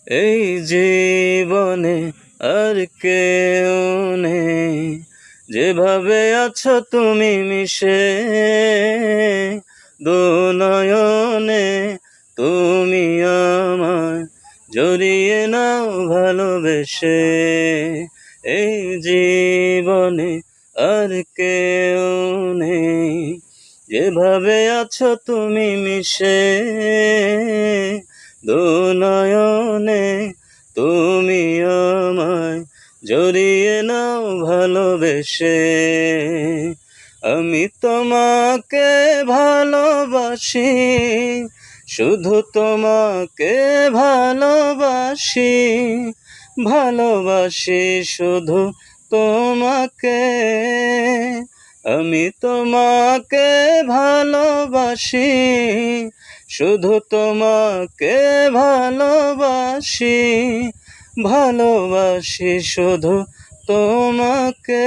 এই জীবনে আর কেউ নেই, যেভাবে আছো তুমি মিশে দু নয়নে, তুমি আমায় জড়িয়ে নাও ভালোবেসে। এই জীবনে আর কেউ নেই, যেভাবে আছো তুমি মিশে দু নয়নে, তুমি আমায় জড়িয়ে নাও ভালোবেসে। আমি তোমাকে ভালোবাসি, শুধু তোমাকে ভালোবাসি, ভালোবাসি শুধু তোমাকে। আমি তোমাকে ভালোবাসি, শুধু তোমাকে ভালোবাসি, ভালোবাসি শুধু তোমাকে।